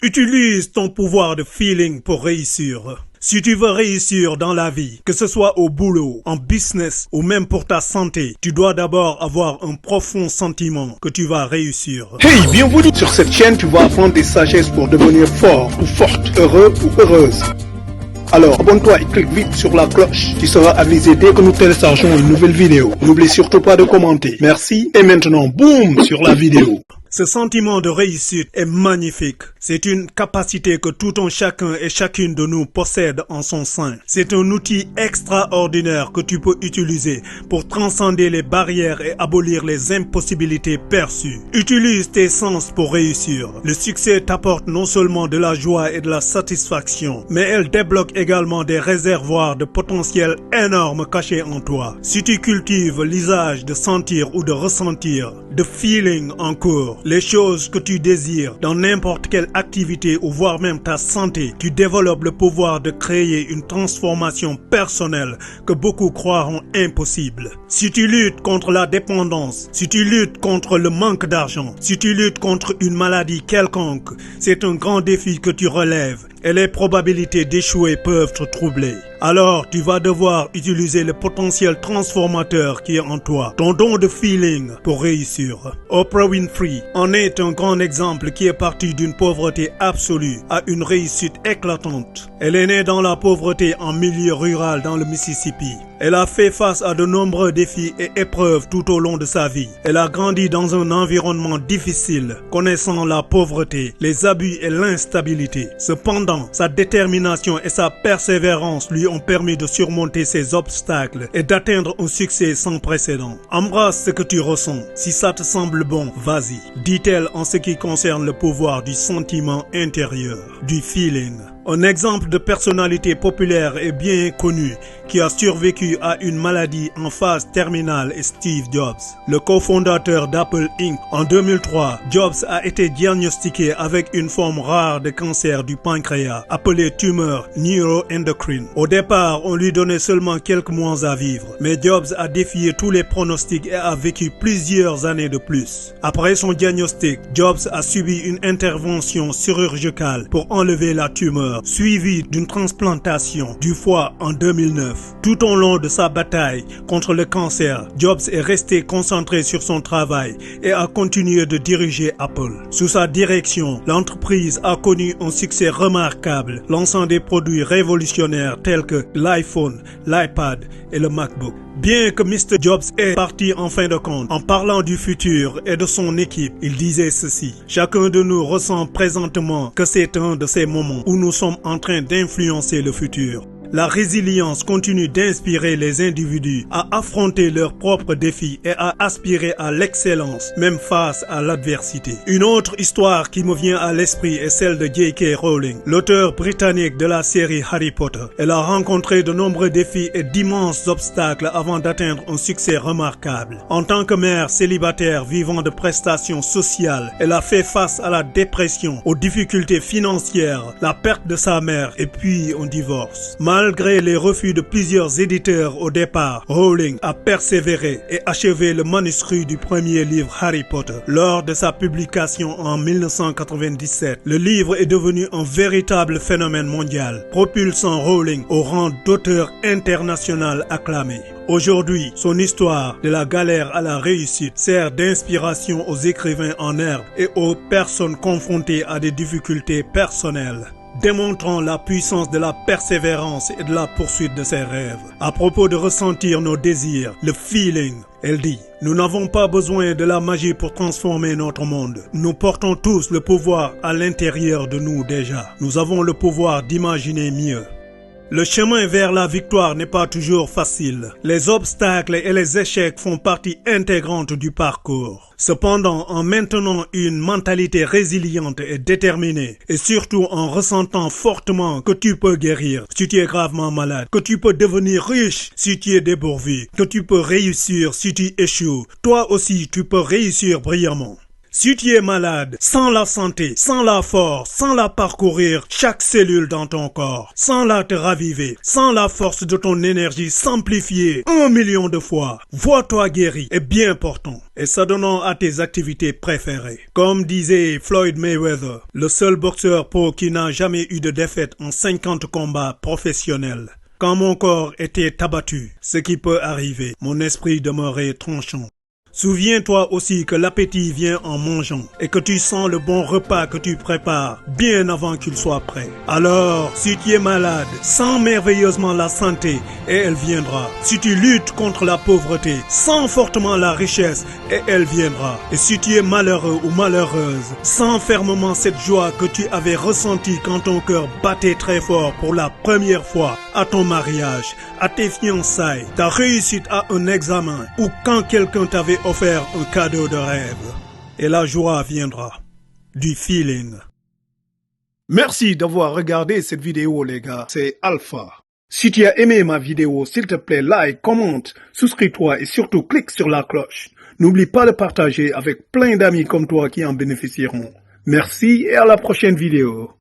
Utilise ton pouvoir de feeling pour réussir. Si tu veux réussir dans la vie, que ce soit au boulot, en business ou même pour ta santé, tu dois d'abord avoir un profond sentiment que tu vas réussir. Hey, bienvenue sur cette chaîne, tu vas apprendre des sagesses pour devenir fort ou forte, heureux ou heureuse. Alors, abonne-toi et clique vite sur la cloche. Tu seras avisé dès que nous téléchargeons une nouvelle vidéo. N'oublie surtout pas de commenter. Merci. Et maintenant, boum, sur la vidéo. Ce sentiment de réussite est magnifique. C'est une capacité que tout un chacun et chacune de nous possède en son sein. C'est un outil extraordinaire que tu peux utiliser pour transcender les barrières et abolir les impossibilités perçues. Utilise tes sens pour réussir. Le succès t'apporte non seulement de la joie et de la satisfaction, mais elle débloque également des réservoirs de potentiel énormes cachés en toi. Si tu cultives l'usage de sentir ou de ressentir, de feeling en cours, les choses que tu désires dans n'importe quelle activité ou voire même ta santé, tu développes le pouvoir de créer une transformation personnelle que beaucoup croiront impossible. Si tu luttes contre la dépendance, si tu luttes contre le manque d'argent, si tu luttes contre une maladie quelconque, c'est un grand défi que tu relèves et les probabilités d'échouer peuvent te troubler. Alors, tu vas devoir utiliser le potentiel transformateur qui est en toi, ton don de feeling pour réussir. Oprah Winfrey en est un grand exemple qui est parti d'une pauvreté absolue à une réussite éclatante. Elle est née dans la pauvreté en milieu rural dans le Mississippi. Elle a fait face à de nombreux défis et épreuves tout au long de sa vie. Elle a grandi dans un environnement difficile, connaissant la pauvreté, les abus et l'instabilité. Cependant, sa détermination et sa persévérance lui ont permis de surmonter ces obstacles et d'atteindre un succès sans précédent. Embrasse ce que tu ressens. Si ça te semble bon, vas-y, dit-elle en ce qui concerne le pouvoir du sentiment intérieur, du feeling. Un exemple de personnalité populaire et bien connue qui a survécu à une maladie en phase terminale est Steve Jobs, le cofondateur d'Apple Inc. En 2003, Jobs a été diagnostiqué avec une forme rare de cancer du pancréas, appelée tumeur neuroendocrine. Au départ, on lui donnait seulement quelques mois à vivre, mais Jobs a défié tous les pronostics et a vécu plusieurs années de plus. Après son diagnostic, Jobs a subi une intervention chirurgicale pour enlever la tumeur, suivi d'une transplantation du foie en 2009. Tout au long de sa bataille contre le cancer, Jobs est resté concentré sur son travail et a continué de diriger Apple. Sous sa direction, l'entreprise a connu un succès remarquable, lançant des produits révolutionnaires tels que l'iPhone, l'iPad et le MacBook. Bien que Mr. Jobs est parti en fin de compte, en parlant du futur et de son équipe, il disait ceci: chacun de nous ressent présentement que c'est un de ces moments où nous sommes en train d'influencer le futur. La résilience continue d'inspirer les individus à affronter leurs propres défis et à aspirer à l'excellence, même face à l'adversité. Une autre histoire qui me vient à l'esprit est celle de J.K. Rowling, l'auteur britannique de la série Harry Potter. Elle a rencontré de nombreux défis et d'immenses obstacles avant d'atteindre un succès remarquable. En tant que mère célibataire vivant de prestations sociales, elle a fait face à la dépression, aux difficultés financières, la perte de sa mère et puis un divorce. Malgré les refus de plusieurs éditeurs au départ, Rowling a persévéré et achevé le manuscrit du premier livre Harry Potter. Lors de sa publication en 1997, le livre est devenu un véritable phénomène mondial, propulsant Rowling au rang d'auteur international acclamé. Aujourd'hui, son histoire de la galère à la réussite sert d'inspiration aux écrivains en herbe et aux personnes confrontées à des difficultés personnelles, démontrant la puissance de la persévérance et de la poursuite de ses rêves. À propos de ressentir nos désirs, le feeling, elle dit: nous n'avons pas besoin de la magie pour transformer notre monde. Nous portons tous le pouvoir à l'intérieur de nous déjà. Nous avons le pouvoir d'imaginer mieux. Le chemin vers la victoire n'est pas toujours facile. Les obstacles et les échecs font partie intégrante du parcours. Cependant, en maintenant une mentalité résiliente et déterminée, et surtout en ressentant fortement que tu peux guérir si tu es gravement malade, que tu peux devenir riche si tu es dépourvu, que tu peux réussir si tu échoues, toi aussi tu peux réussir brillamment. Si tu es malade, sans la santé, sans la force, sans la parcourir chaque cellule dans ton corps, sans la te raviver, sans la force de ton énergie s'amplifier 1 million de fois, vois-toi guéri et bien portant, et s'adonnant à tes activités préférées. Comme disait Floyd Mayweather, le seul boxeur pro qui n'a jamais eu de défaite en 50 combats professionnels. Quand mon corps était abattu, ce qui peut arriver, mon esprit demeurait tranchant. Souviens-toi aussi que l'appétit vient en mangeant et que tu sens le bon repas que tu prépares bien avant qu'il soit prêt. Alors, si tu es malade, sens merveilleusement la santé et elle viendra. Si tu luttes contre la pauvreté, sens fortement la richesse et elle viendra. Et si tu es malheureux ou malheureuse, sens fermement cette joie que tu avais ressentie quand ton cœur battait très fort pour la première fois à ton mariage, à tes fiançailles, ta réussite à un examen ou quand quelqu'un t'avait offert un cadeau de rêve. Et la joie viendra du feeling. Merci d'avoir regardé cette vidéo les gars, c'est Alpha. Si tu as aimé ma vidéo, s'il te plaît, like, commente, souscris-toi et surtout clique sur la cloche. N'oublie pas de partager avec plein d'amis comme toi qui en bénéficieront. Merci et à la prochaine vidéo.